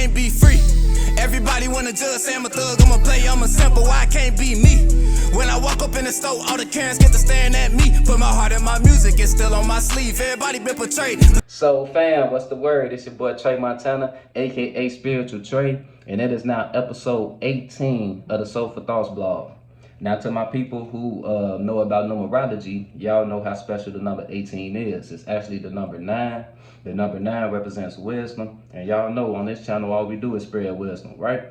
can't be free. Everybody wanna judge, say I'm a thug, I'm a player, I'm a simple, why I can't be me? When I walk up in the store, all the Karens get to staring at me. Put my heart in my music, it's still on my sleeve. Everybody been portrayed. So fam, what's the word? It's your boy Trey Montana, aka Spiritual Trey, and it is now episode 18 of the Soul for Thoughts blog. Now to my people who know about numerology, y'all know how special the number 18 is. It's actually the number 9. The number 9 represents wisdom, and y'all know on this channel all we do is spread wisdom, right?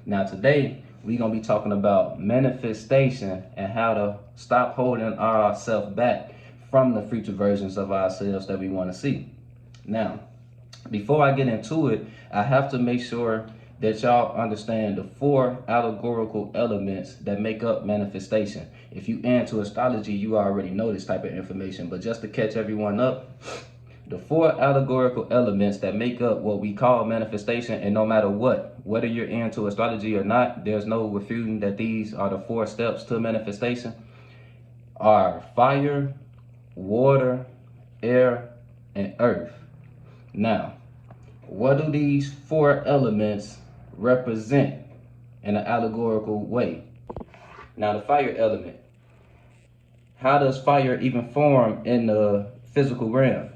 Now today, we're going to be talking about manifestation and how to stop holding ourselves back from the future versions of ourselves that we want to see. Now, before I get into it, I have to make sure that y'all understand the 4 allegorical elements that make up manifestation. If you into astrology, you already know this type of information, but just to catch everyone up, the 4 allegorical elements that make up what we call manifestation, and no matter what, whether you're into astrology or not, there's no refuting that these are the 4 steps to manifestation, are fire, water, air, and earth. Now, what do these 4 elements represent in an allegorical way? Now, the fire element. How does fire even form in the physical realm?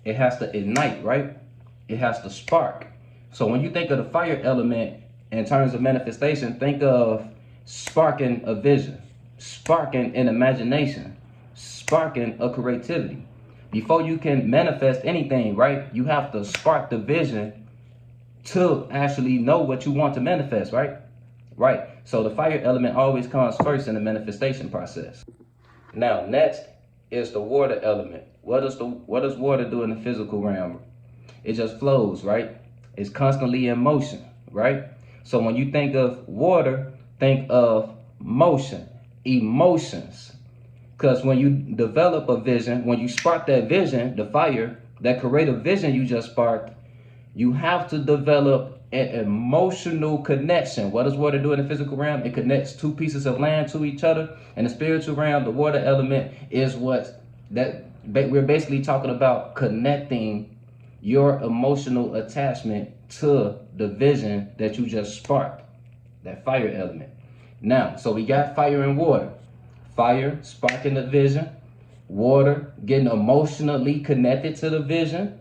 It has to ignite, right? It has to spark. So when you think of the fire element in terms of manifestation, think of sparking a vision, sparking an imagination, sparking a creativity. Before you can manifest anything, right, you have to spark the vision to actually know what you want to manifest, right? Right. So the fire element always comes first in the manifestation process. Now, next is the water element. What does water do in the physical realm? It just flows, right? It's constantly in motion, right? So when you think of water, think of motion, emotions. Because when you develop a vision, when you spark that vision, the fire, that creative vision you just sparked, you have to develop an emotional connection. What does water do in the physical realm? It connects 2 pieces of land to each other. In the spiritual realm, the water element is we're basically talking about connecting your emotional attachment to the vision that you just sparked, that fire element. Now, so we got fire and water. Fire, sparking the vision. Water, getting emotionally connected to the vision.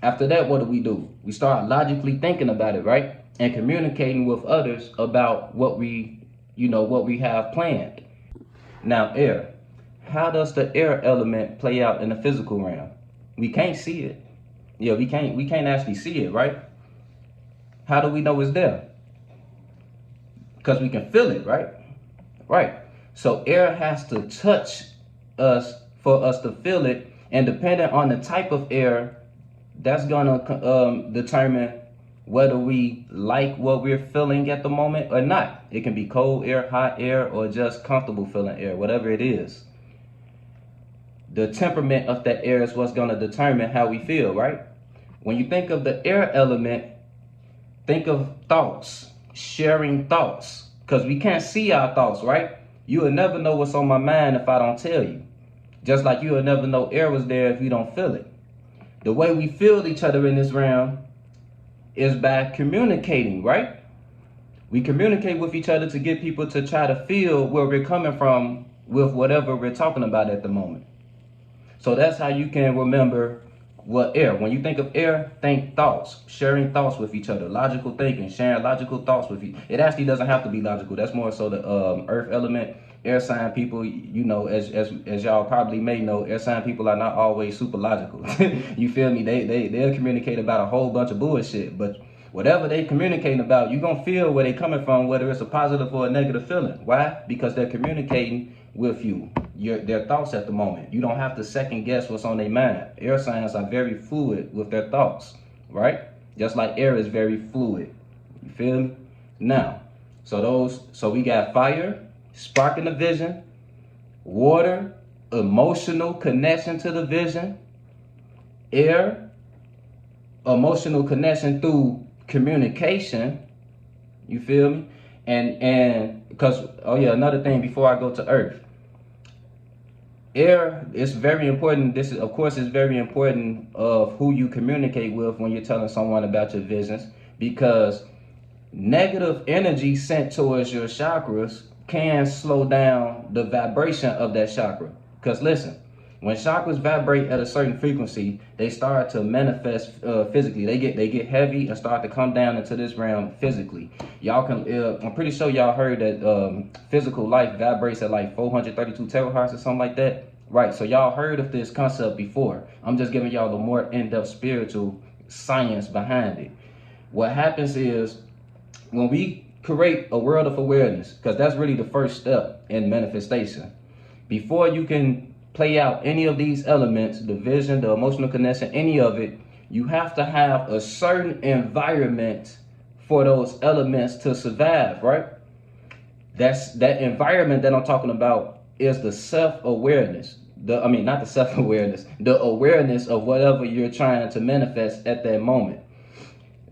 After that, what do? We start logically thinking about it, right? And communicating with others about what we have planned. Now, air. How does the air element play out in the physical realm? We can't see it. Yeah, we can't actually see it, right? How do we know it's there? Because we can feel it, right? Right. So air has to touch us for us to feel it, and depending on the type of air, that's gonna determine whether we like what we're feeling at the moment or not. It can be cold air, hot air, or just comfortable feeling air, whatever it is. The temperament of that air is what's gonna determine how we feel, right? When you think of the air element, think of thoughts, sharing thoughts, because we can't see our thoughts, right? You will never know what's on my mind if I don't tell you. Just like you will never know air was there if you don't feel it. The way we feel each other in this realm is by communicating, right? We communicate with each other to get people to try to feel where we're coming from with whatever we're talking about at the moment. So that's how you can remember what air. When you think of air, think thoughts, sharing thoughts with each other, logical thinking, sharing logical thoughts with you. It actually doesn't have to be logical. That's more so the earth element. Air sign people, you know, as y'all probably may know, air sign people are not always super logical. You feel me? They'll communicate about a whole bunch of bullshit, but whatever they communicating about, you're gonna feel where they coming from, whether it's a positive or a negative feeling. Why? Because they're communicating with you, their thoughts at the moment. You don't have to second guess what's on their mind. Air signs are very fluid with their thoughts, right? Just like air is very fluid. You feel me? Now, so we got fire, sparking the vision, water, emotional connection to the vision, air, emotional connection through communication. You feel me? And because, oh yeah, another thing before I go to earth. Air is very important. This is, of course, is very important of who you communicate with when you're telling someone about your visions. because negative energy sent towards your chakras can slow down the vibration of that chakra. Because listen, when chakras vibrate at a certain frequency, they start to manifest physically. They get heavy and start to come down into this realm physically. Y'all can, I'm pretty sure y'all heard that physical life vibrates at like 432 terahertz or something like that. Right, so y'all heard of this concept before. I'm just giving y'all the more in-depth spiritual science behind it. What happens is, when we create a world of awareness, because that's really the first step in manifestation, before you can play out any of these elements, the vision, the emotional connection, any of it, you have to have a certain environment for those elements to survive, right? That environment that I'm talking about is the self-awareness. Not the self-awareness, the awareness of whatever you're trying to manifest at that moment.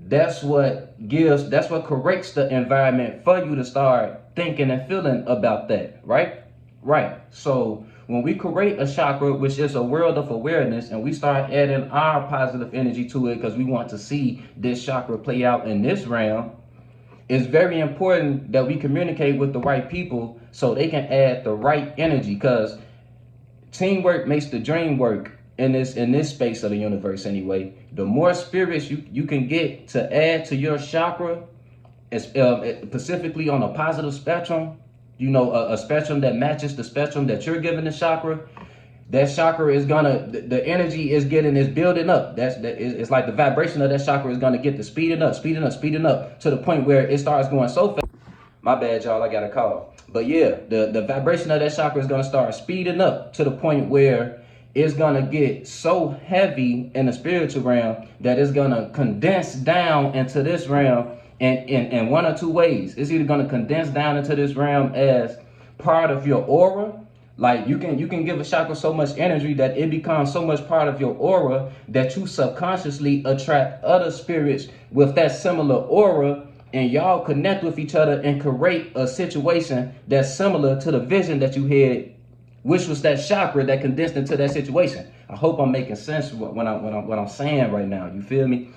That's what corrects the environment for you to start thinking and feeling about that, right? Right. So when we create a chakra, which is a world of awareness, and we start adding our positive energy to it because we want to see this chakra play out in this realm, it's very important that we communicate with the right people so they can add the right energy, because teamwork makes the dream work in this space of the universe anyway. The more spirits you can get to add to your chakra, specifically on a positive spectrum, a spectrum that matches the spectrum that you're giving the chakra, that chakra is the energy is building up. It's like the vibration of that chakra is gonna get to speeding up to the point where it starts going so fast. My bad, y'all, I got a call. But yeah, the vibration of that chakra is gonna start speeding up to the point where it's gonna get so heavy in the spiritual realm that it's gonna condense down into this realm in one or two ways. It's either gonna condense down into this realm as part of your aura. Like you can give a chakra so much energy that it becomes so much part of your aura that you subconsciously attract other spirits with that similar aura, and y'all connect with each other and create a situation that's similar to the vision that you had, which was that chakra that condensed into that situation. I hope I'm making sense what I'm saying right now. You feel me?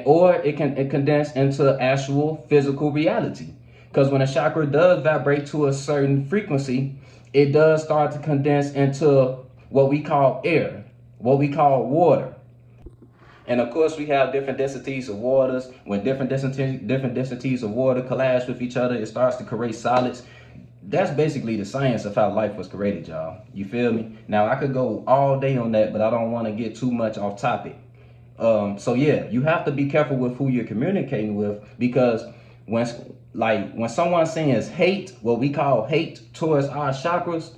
Or it can condense into actual physical reality. Because when a chakra does vibrate to a certain frequency, it does start to condense into what we call air, what we call water. And of course, we have different densities of waters. When different densities of water collapse with each other, it starts to create solids. That's basically the science of how life was created, y'all. You feel me? Now, I could go all day on that, but I don't want to get too much off topic. So yeah, you have to be careful with who you're communicating with, because when someone sends hate, what we call hate towards our chakras,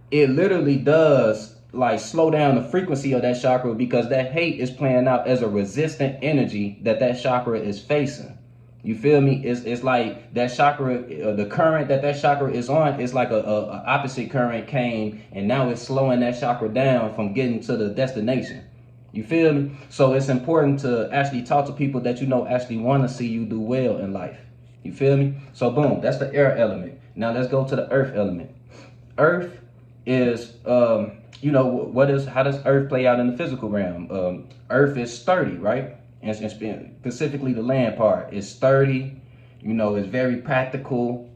it literally does like slow down the frequency of that chakra, because that hate is playing out as a resistant energy that chakra is facing. You feel me? It's like that chakra, the current that chakra is on, is like a opposite current came, and now it's slowing that chakra down from getting to the destination. You feel me? So it's important to actually talk to people that actually want to see you do well in life. You feel me? So boom, that's the air element. Now let's go to the earth element. Earth is, how does earth play out in the physical realm? Earth is sturdy, right? And specifically the land part is sturdy. It's very practical.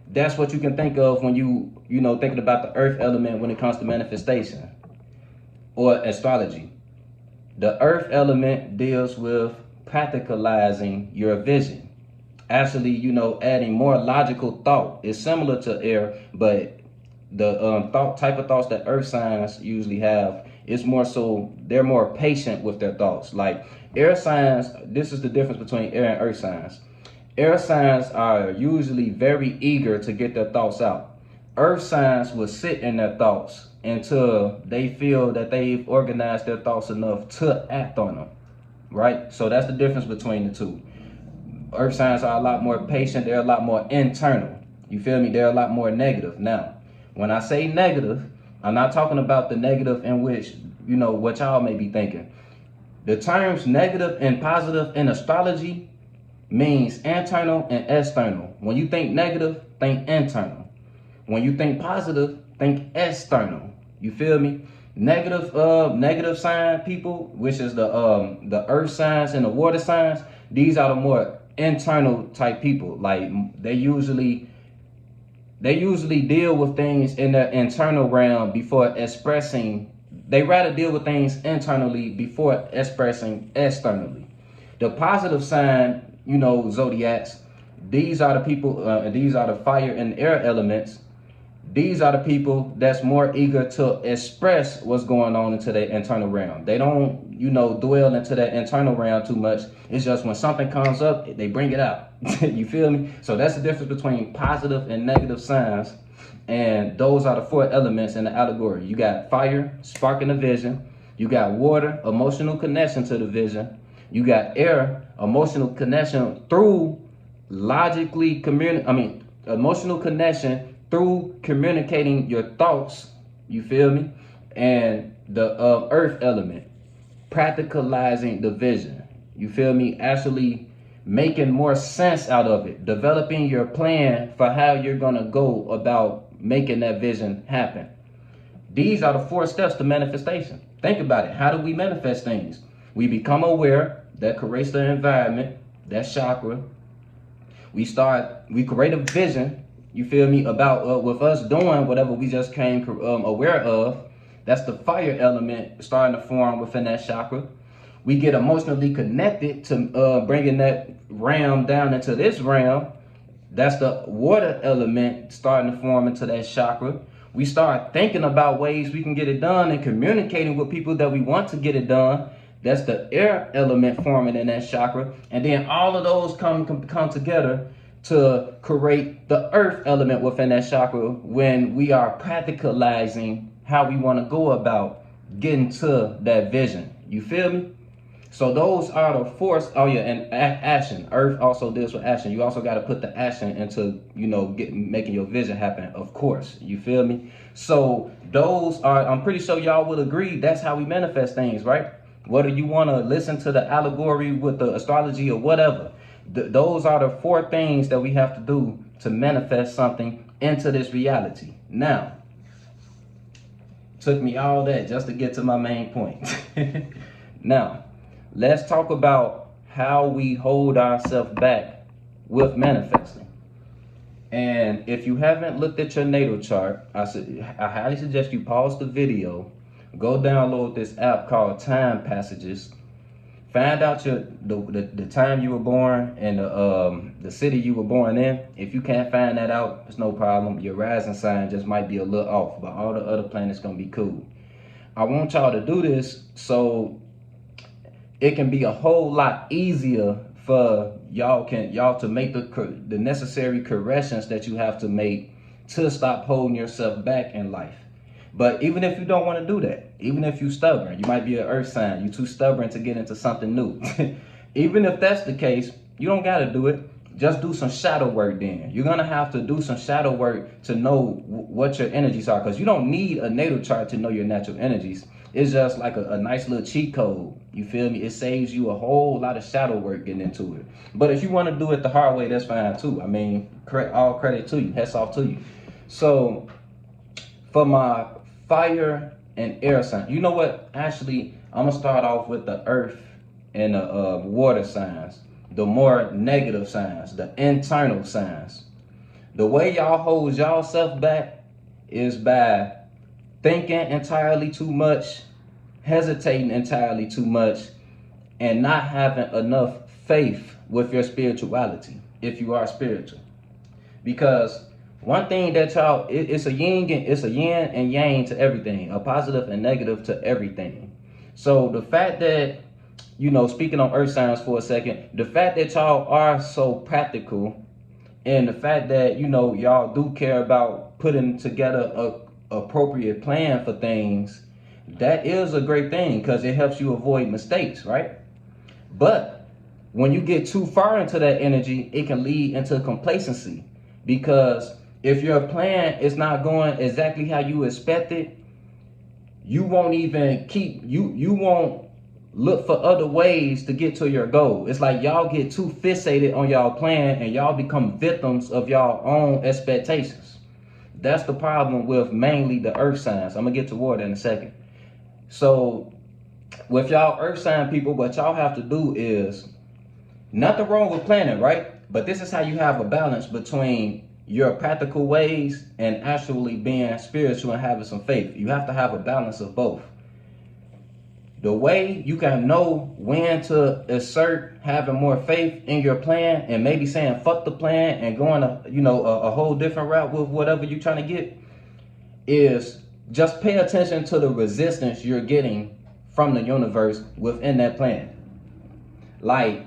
That's what you can think of when thinking about the earth element when it comes to manifestation or astrology. The earth element deals with practicalizing your vision. Actually, adding more logical thought. It's similar to air, but the type of thoughts that earth signs usually have is more so they're more patient with their thoughts. Like air signs, this is the difference between air and earth signs. Air signs are usually very eager to get their thoughts out. Earth signs will sit in their thoughts until they feel that they've organized their thoughts enough to act on them, right? So that's the difference between the two. Earth signs are a lot more patient. They're a lot more internal. You feel me? They're a lot more negative. Now, when I say negative, I'm not talking about the negative in which, what y'all may be thinking. The terms negative and positive in astrology means internal and external. When you think negative, think internal. When you think positive, think external. You feel me? Negative sign people, which is the earth signs and the water signs, These are the more internal type people. Like they usually deal with things in their internal realm before expressing. They rather deal with things internally before expressing externally. The positive sign, zodiacs, these are the people, these are the fire and air elements. These are the people that's more eager to express what's going on into their internal realm. They don't, dwell into that internal realm too much. It's just when something comes up, they bring it out. You feel me? So that's the difference between positive and negative signs. And those are the 4 elements in the allegory. You got fire, sparking the vision. You got water, emotional connection to the vision. You got air, emotional connection through emotional connection through communicating your thoughts. You feel me? And the earth element, practicalizing the vision. You feel me? Actually making more sense out of it, developing your plan for how you're gonna go about making that vision happen. These are the 4 steps to manifestation. Think about it. How do we manifest things? We become aware. That creates the environment, that chakra. We create a vision, you feel me, about with us doing whatever we just came aware of. That's the fire element starting to form within that chakra. We get emotionally connected to bringing that realm down into this realm. That's the water element starting to form into that chakra. We start thinking about ways we can get it done and communicating with people that we want to get it done. That's the air element forming in that chakra. And then all of those come together to create the earth element within that chakra when we are practicalizing how we want to go about getting to that vision. You feel me? So those are the force. Oh yeah, and action. Earth also deals with action. You also got to put the action into, making your vision happen, of course. You feel me? So those are, I'm pretty sure y'all will agree, that's how we manifest things, right? Whether you want to listen to the allegory with the astrology or whatever, those are the 4 things that we have to do to manifest something into this reality. Now, took me all that just to get to my main point. Now, let's talk about how we hold ourselves back with manifesting. And if you haven't looked at your natal chart, I highly suggest you pause the video, go download this app called Time Passages. Find out the time you were born and the city you were born in. If you can't find that out, it's no problem. Your rising sign just might be a little off, but all the other planets gonna be cool. I want y'all to do this so it can be a whole lot easier for y'all to make the necessary corrections that you have to make to stop holding yourself back in life. But even if you don't want to do that, even if you're stubborn, you might be an earth sign, you're too stubborn to get into something new. Even if that's the case, you don't got to do it. Just do some shadow work then. You're going to have to do some shadow work to know what your energies are, because you don't need a natal chart to know your natural energies. It's just like a nice little cheat code. You feel me? It saves you a whole lot of shadow work getting into it. But if you want to do it the hard way, that's fine too. I mean, all credit to you. Hats off to you. So for my fire and air sign, you know what? Actually, I'm going to start off with the earth and the water signs. The more negative signs, the internal signs. The way y'all hold y'all self back is by thinking entirely too much, hesitating entirely too much, and not having enough faith with your spirituality, if you are spiritual. Because one thing that y'all, it's a yin and yang to everything, a positive and negative to everything. So the fact that, speaking on earth signs for a second, the fact that y'all are so practical, and the fact that, y'all do care about putting together a appropriate plan for things, that is a great thing because it helps you avoid mistakes, right? But when you get too far into that energy, it can lead into complacency, because if your plan is not going exactly how you expected, you won't even you won't look for other ways to get to your goal. It's like y'all get too fixated on y'all plan and y'all become victims of y'all own expectations. That's the problem with mainly the earth signs. I'm gonna get to water in a second. So with y'all earth sign people, what y'all have to do is Nothing wrong with planning, right? But this is how you have a balance between your practical ways and actually being spiritual and having some faith. You have to have a balance of both. The way you can know when to assert having more faith in your plan and maybe saying fuck the plan and going a whole different route with whatever you're trying to get is just pay attention to the resistance you're getting from the universe within that plan. Like,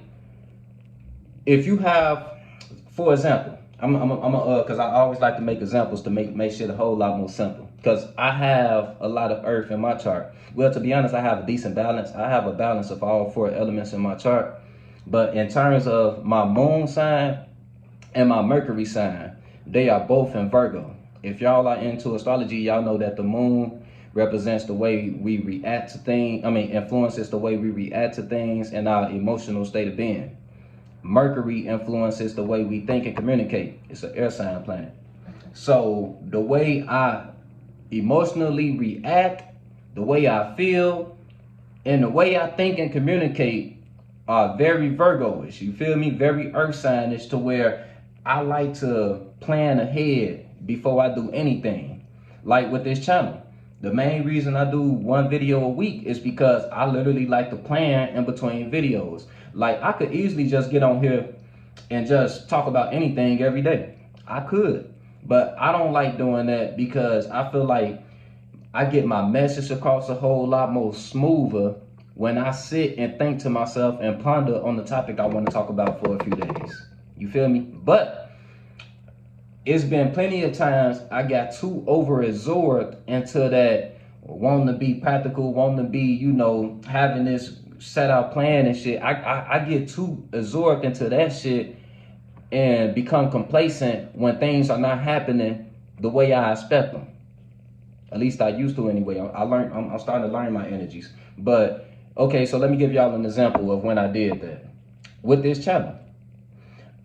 if you have, for example, because I always like to make examples to make shit a whole lot more simple. Because I have a lot of earth in my chart. Well, to be honest, I have a decent balance. I have a balance of all 4 elements in my chart. But in terms of my moon sign and my Mercury sign, they are both in Virgo. If y'all are into astrology, y'all know that the moon represents the way we react to things. Influences the way we react to things and our emotional state of being. Mercury influences the way we think and communicate. It's an air sign planet. So the way I emotionally react, the way I feel, and the way I think and communicate are very Virgo-ish. You feel me? Very earth sign-ish, to where I like to plan ahead before I do anything. Like with this channel. The main reason I do 1 video a week is because I literally like to plan in between videos. Like, I could easily just get on here and just talk about anything every day. I could. But I don't like doing that because I feel like I get my message across a whole lot more smoother when I sit and think to myself and ponder on the topic I want to talk about for a few days. You feel me? But it's been plenty of times I got too over-absorbed into that wanting to be practical, wanting to be, having this set out plan and shit. I get too absorbed into that shit and become complacent when things are not happening the way I expect them. At least I used to anyway. I'm starting to learn my energies. But okay, so let me give y'all an example of when I did that with this channel.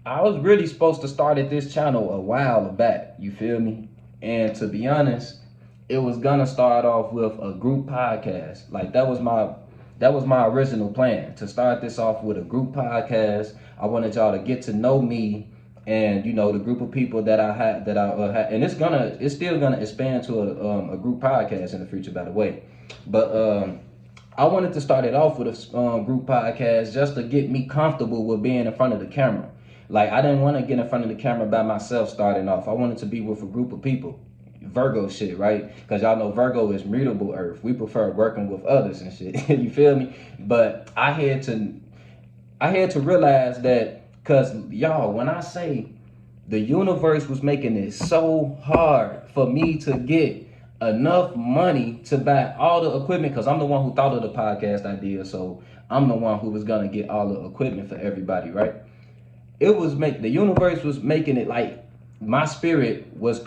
I was really supposed to start at this channel a while back, you feel me? And to be honest, it was gonna start off with a group podcast. Like, that was my original plan, to start this off with a group podcast. I wanted y'all to get to know me and the group of people that I had, and it's still gonna expand to a group podcast in the future, by the way. But I wanted to start it off with a group podcast just to get me comfortable with being in front of the camera. Like, I didn't want to get in front of the camera by myself starting off. I wanted to be with a group of people. Virgo shit, right? Because y'all know Virgo is mutable earth. We prefer working with others and shit. You feel me? But I had to realize that, because y'all, when I say the universe was making it so hard for me to get enough money to buy all the equipment, because I'm the one who thought of the podcast idea, so I'm the one who was gonna get all the equipment for everybody, right? The universe was making it like my spirit was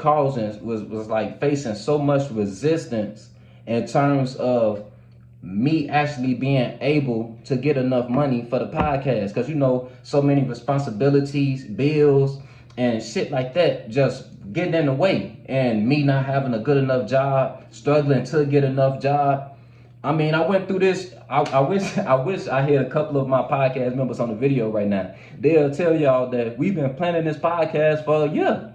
like facing so much resistance in terms of me actually being able to get enough money for the podcast. Because so many responsibilities, bills, and shit like that just getting in the way, and me not having a good enough job, struggling to get enough job. I went through this. I wish I had a couple of my podcast members on the video right now. They'll tell y'all that we've been planning this podcast for a year,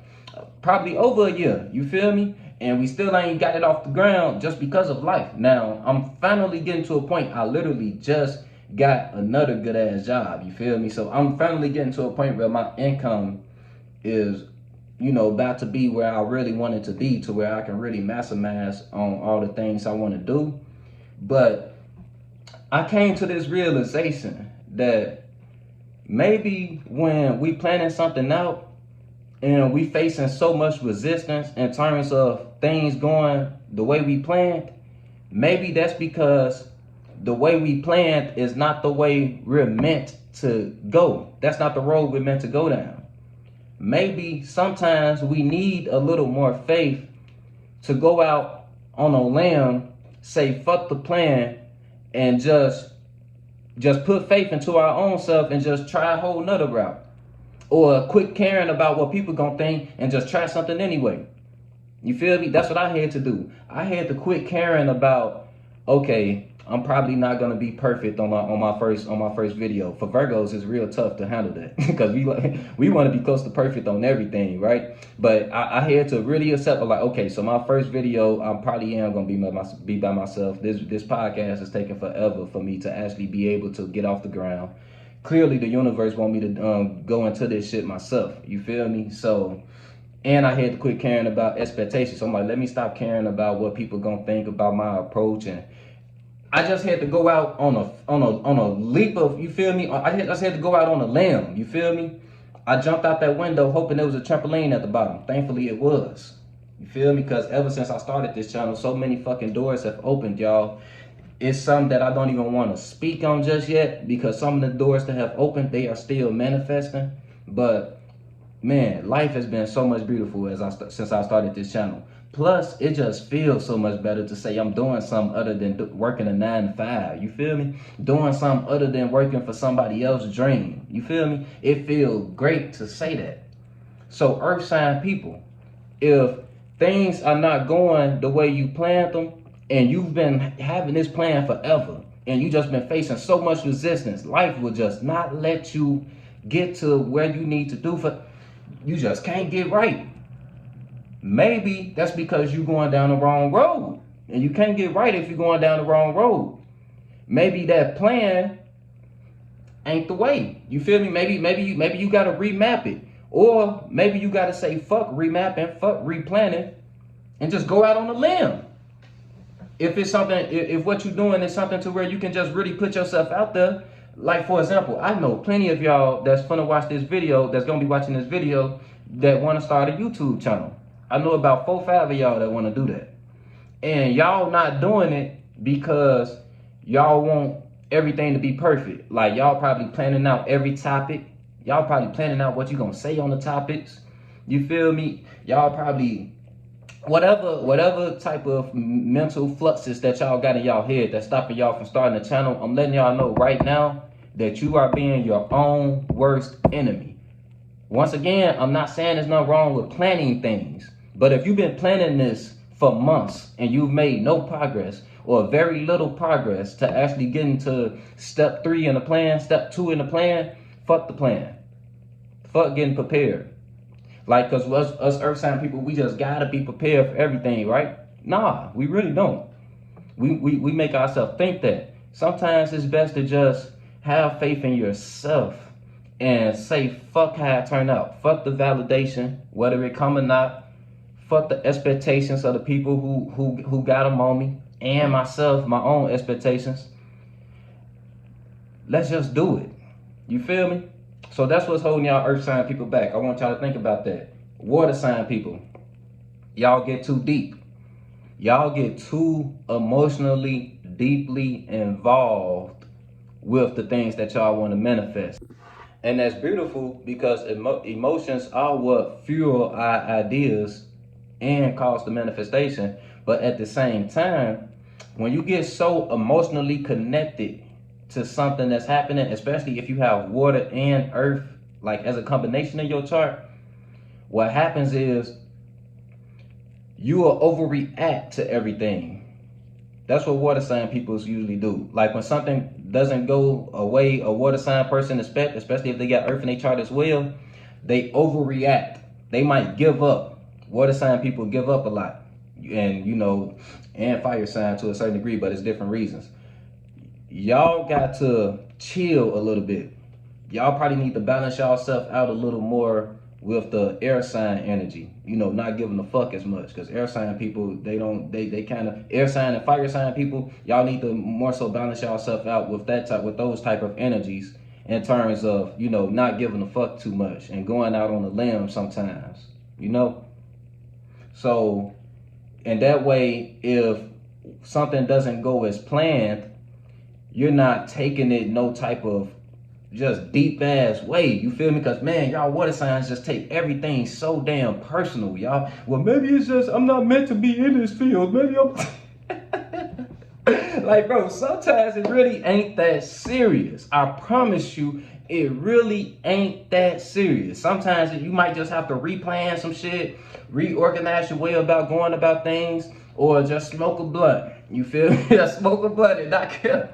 probably over a year. You feel me? And we still ain't got it off the ground just because of life. Now, I'm finally getting to a point. I literally just got another good ass job. You feel me? So I'm finally getting to a point where my income is, about to be where I really want it to be, to where I can really maximize on all the things I want to do. But I came to this realization that maybe when we planning something out and we facing so much resistance in terms of things going the way we planned, maybe that's because the way we planned is not the way we're meant to go. That's not the road we're meant to go down. Maybe sometimes we need a little more faith to go out on a limb, say fuck the plan, and just put faith into our own self and just try a whole nother route. Or quit caring about what people gonna think and just try something anyway. You feel me? That's what I had to do. I had to quit caring about, okay, I'm probably not gonna be perfect on my first video. For Virgos, it's real tough to handle that because we want to be close to perfect on everything, right? But I had to really accept, like, okay, so my first video, I probably am gonna be by myself. This podcast is taking forever for me to actually be able to get off the ground. Clearly, the universe want me to go into this shit myself. You feel me? So. And I had to quit caring about expectations. So I'm like, let me stop caring about what people gonna think about my approach. And I just had to go out on a leap of, you feel me? I just had to go out on a limb, you feel me? I jumped out that window hoping there was a trampoline at the bottom. Thankfully it was. You feel me? Because ever since I started this channel, so many fucking doors have opened, y'all. It's something that I don't even want to speak on just yet because some of the doors that have opened, they are still manifesting. But man, life has been so much beautiful since I started this channel. Plus, it just feels so much better to say I'm doing something other than working a 9 to 5. You feel me? Doing something other than working for somebody else's dream. You feel me? It feels great to say that. So, Earth sign people, if things are not going the way you planned them, and you've been having this plan forever, and you just been facing so much resistance, life will just not let you get to where you need to do for. You just can't get right. Maybe that's because you're going down the wrong road. And you can't get right if you're going down the wrong road. Maybe that plan ain't the way. You feel me? Maybe you gotta remap it. Or maybe you gotta say fuck remapping, fuck replanning, and just go out on a limb. If it's something, if what you're doing is something to where you can just really put yourself out there. Like, for example, I know plenty of y'all that's gonna watch this video, that's gonna be watching this video, that wanna start a YouTube channel. I know about 4 or 5 of y'all that wanna do that. And y'all not doing it because y'all want everything to be perfect. Like, y'all probably planning out every topic. Y'all probably planning out what you gonna say on the topics. You feel me? Y'all probably, whatever type of mental fluxes that y'all got in y'all head that's stopping y'all from starting the channel, I'm letting y'all know right now that you are being your own worst enemy. Once again, I'm not saying there's nothing wrong with planning things, but if you've been planning this for months and you've made no progress or very little progress to actually getting to step 3 in the plan, step 2 in the plan, fuck the plan. Fuck getting prepared. Like, cause us earth sign people, we just gotta be prepared for everything, right? Nah, we really don't. We make ourselves think that. Sometimes it's best to just have faith in yourself and say, fuck how it turned out. Fuck the validation, whether it come or not. Fuck the expectations of the people who got them on me and myself, my own expectations. Let's just do it. You feel me? So that's what's holding y'all earth sign people back. I want y'all to think about that. Water sign people, y'all get too deep. Y'all get too emotionally, deeply involved with the things that y'all want to manifest. And that's beautiful because emotions are what fuel our ideas and cause the manifestation. But at the same time, when you get so emotionally connected to something that's happening, especially if you have water and earth, like as a combination in your chart, what happens is you will overreact to everything. That's what water sign people usually do. Like when something doesn't go away, a water sign person expect, especially if they got earth in their chart as well, they overreact. They might give up. Water sign people give up a lot. And and fire sign to a certain degree, but it's different reasons. Y'all got to chill a little bit. Y'all probably need to balance yourself out a little more with the air sign energy. Not giving a fuck as much, because air sign people, they kind of, air sign and fire sign people, y'all need to more so balance yourself out with those type of energies in terms of, not giving a fuck too much and going out on a limb sometimes, So, and that way, if something doesn't go as planned, you're not taking it no type of just deep ass way. You feel me? Because man, y'all water signs just take everything so damn personal, y'all. Well, maybe it's just I'm not meant to be in this field. Maybe I'm like, bro, sometimes it really ain't that serious. I promise you, it really ain't that serious. Sometimes you might just have to replan some shit, reorganize your way about going about things, or just smoke a blunt. You feel me? Just smoke a blunt and not kill.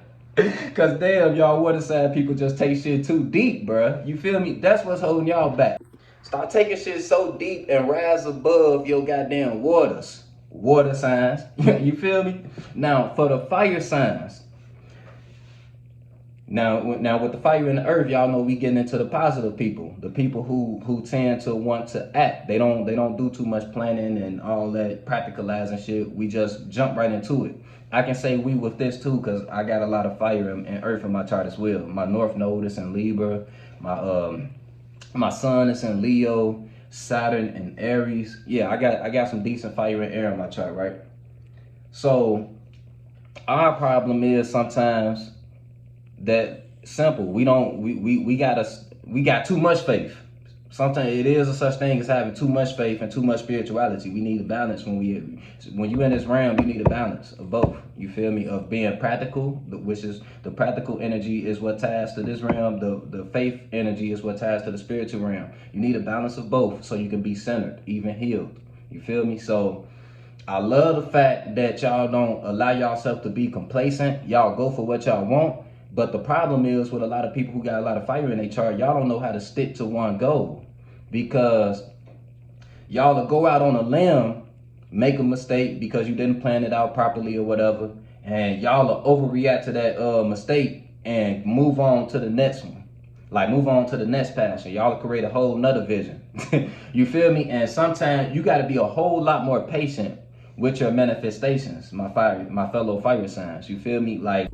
Cause damn, y'all water sign people just take shit too deep, bruh. You feel me? That's what's holding y'all back. Start taking shit so deep and rise above your goddamn waters. Water signs. You feel me? Now, for the fire signs. Now with the fire and the earth, y'all know we getting into the positive people. The people who tend to want to act. They don't do too much planning and all that practicalizing shit. We just jump right into it. I can say we with this too, because I got a lot of fire and earth in my chart as well. My North Node is in Libra. My sun is in Leo, Saturn and Aries. Yeah, I got some decent fire and air in my chart, right? So our problem is sometimes that simple. We got too much faith. Sometimes it is a such thing as having too much faith and too much spirituality. We need a balance when you in this realm. You need a balance of both. You feel me? Of being practical, which is the practical energy is what ties to this realm. The faith energy is what ties to the spiritual realm. You need a balance of both so you can be centered, even healed. You feel me? So I love the fact that y'all don't allow yourself to be complacent. Y'all go for what y'all want. But the problem is with a lot of people who got a lot of fire in their chart, y'all don't know how to stick to one goal. Because y'all will go out on a limb, make a mistake because you didn't plan it out properly or whatever, and y'all will overreact to that mistake and move on to the next one. Like move on to the next passion. Y'all will create a whole nother vision. You feel me? And sometimes you got to be a whole lot more patient with your manifestations, my fellow fire signs. You feel me? Like,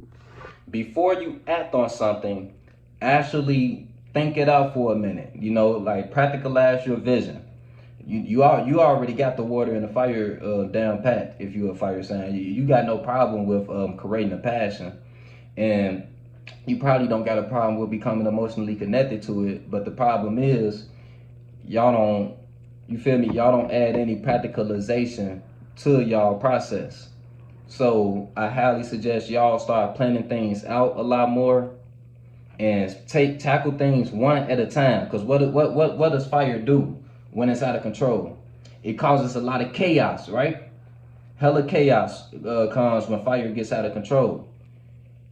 before you act on something, actually think it out for a minute. You know, like practicalize your vision. You already got the water and the fire down pat. If you're a fire sign, you got no problem with creating a passion, and you probably don't got a problem with becoming emotionally connected to it. But the problem is, y'all don't. You feel me? Y'all don't add any practicalization to y'all process. So I highly suggest y'all start planning things out a lot more and tackle things one at a time. Because what does fire do when it's out of control? It causes a lot of chaos, right? Hella chaos comes when fire gets out of control.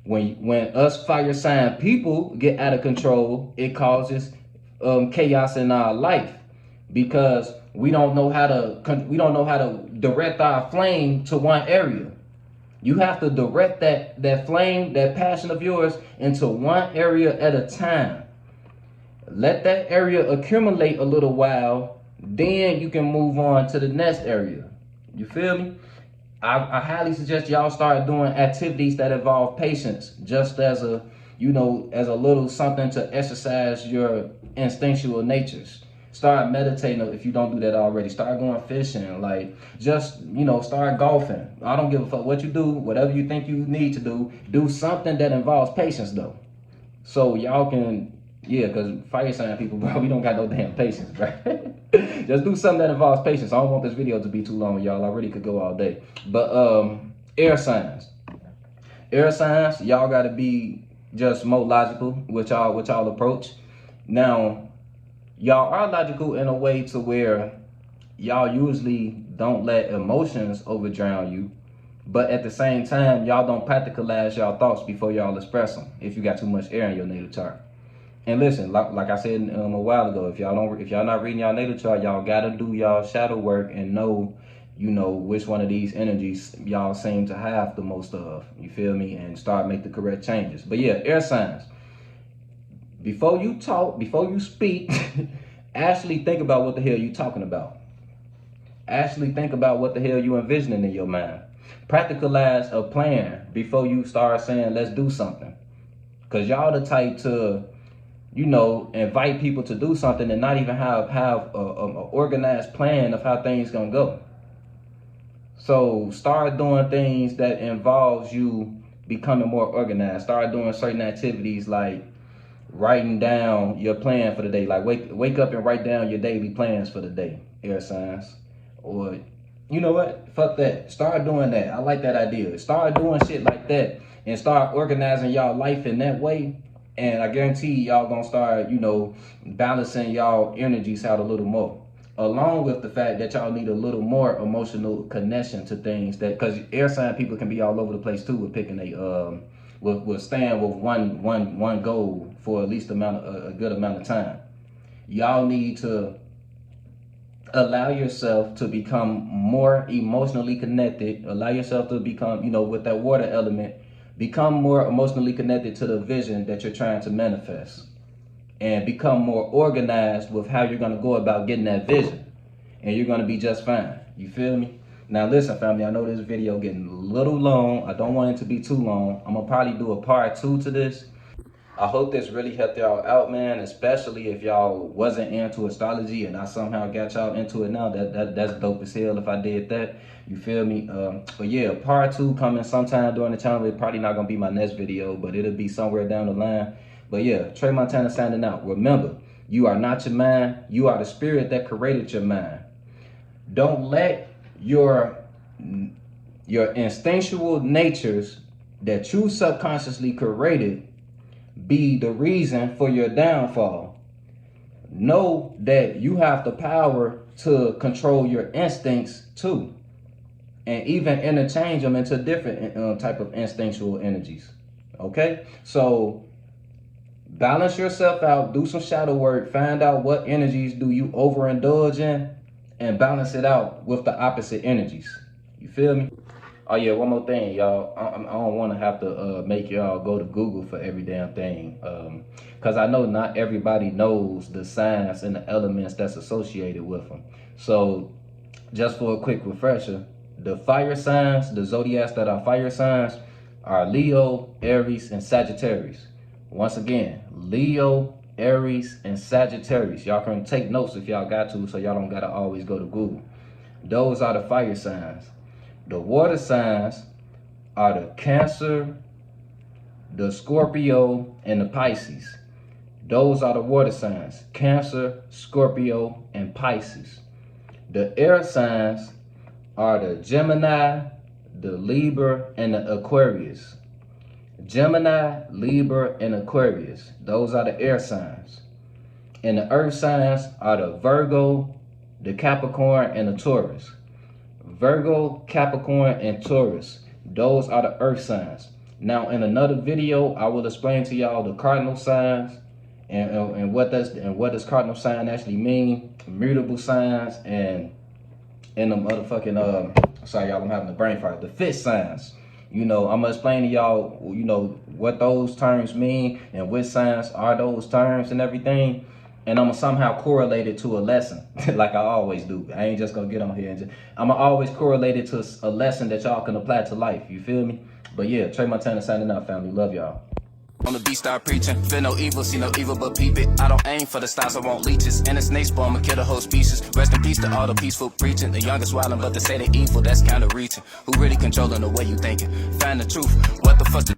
When us fire sign people get out of control, it causes chaos in our life, because we don't know how to direct our flame to one area. You have to direct that flame, that passion of yours into one area at a time. Let that area accumulate a little while, then you can move on to the next area. You feel me? I highly suggest y'all start doing activities that involve patience, just as a little something to exercise your instinctual natures. Start meditating if you don't do that already. Start going fishing, like just, start golfing. I don't give a fuck what you do, whatever you think you need to do something that involves patience though. So y'all can, because fire sign people, bro, we don't got no damn patience, bro. Just do something that involves patience. I don't want this video to be too long, y'all. I really could go all day. But air signs. Air signs, y'all gotta be just more logical with y'all approach. Now, y'all are logical in a way to where y'all usually don't let emotions overdrown you, but at the same time, y'all don't practicalize y'all thoughts before y'all express them if you got too much air in your natal chart. And listen, like I said a while ago, if y'all not reading y'all natal chart, y'all gotta do y'all shadow work and know, which one of these energies y'all seem to have the most of. You feel me? And start make the correct changes. But yeah, air signs. Before you talk, before you speak, actually think about what the hell you talking about. Actually think about what the hell you envisioning in your mind. Practicalize a plan before you start saying, let's do something. Because y'all the type to, invite people to do something and not even have a organized plan of how things gonna go. So start doing things that involves you becoming more organized. Start doing certain activities like writing down your plan for the day. Like wake up and write down your daily plans for the day, air signs. Or you know what? Fuck that. Start doing that. I like that idea. Start doing shit like that and start organizing y'all life in that way. And I guarantee y'all gonna start, balancing y'all energies out a little more. along with the fact that y'all need a little more emotional connection to things, that because air sign people can be all over the place too with picking a with staying with one goal for at least a good amount of time. Y'all need to allow yourself to become more emotionally connected. Allow yourself to become, with that water element, become more emotionally connected to the vision that you're trying to manifest, and become more organized with how you're going to go about getting that vision, and you're going to be just fine. You feel me? Now listen, family, I know this video getting a little long. I don't want it to be too long. I'm gonna probably do a part 2 to this. I hope this really helped y'all out, man, especially if y'all wasn't into astrology and I somehow got y'all into it now. That's dope as hell if I did that. You feel me? But yeah, part 2 coming sometime during the channel. It's probably not gonna be my next video, but it'll be somewhere down the line. But yeah, Trey Montana signing out. Remember, you are not your mind. You are the spirit that created your mind. Don't let your instinctual natures that you subconsciously created be the reason for your downfall. Know that you have the power to control your instincts too, and even interchange them into different type of instinctual energies. Okay, so balance yourself out, do some shadow work, find out what energies do you overindulge in, and balance it out with the opposite energies. You feel me? Oh yeah, one more thing, y'all. I don't want to have to make y'all go to Google for every damn thing, because I know not everybody knows the signs and the elements that's associated with them. So just for a quick refresher, the fire signs, the zodiacs that are fire signs, are Leo, Aries, and Sagittarius. Once again, Leo, Aries, and Sagittarius. Y'all can take notes if y'all got to, so y'all don't gotta always go to Google. Those are the fire signs. The water signs are the Cancer, the Scorpio, and the Pisces. Those are the water signs: Cancer, Scorpio, and Pisces. The air signs are the Gemini, the Libra, and the Aquarius. Gemini, Libra, and Aquarius. Those are the air signs. And the earth signs are the Virgo, the Capricorn, and the Taurus. Virgo, Capricorn, and Taurus. Those are the earth signs. Now in another video, I will explain to y'all the cardinal signs and what does cardinal sign actually mean, mutable signs, and the motherfucking sorry y'all, I'm having a brain fart, the fifth signs. I'm gonna explain to y'all, what those terms mean and which signs are those terms and everything. And I'm gonna somehow correlate it to a lesson, like I always do. I ain't just gonna get on here and I'm gonna always correlate it to a lesson that y'all can apply to life. You feel me? But yeah, Trey Montana signing out, family. Love y'all. On the beat, start preaching. Feel no evil, see no evil, but peep it. I don't aim for the stars, I want leeches. And a snake spawn, I'ma kill the whole species. Rest in peace to all the peaceful preaching. The youngest wildin', but they say they evil, that's kinda reaching. Who really controlling the way you thinking? Find the truth. What the fuck?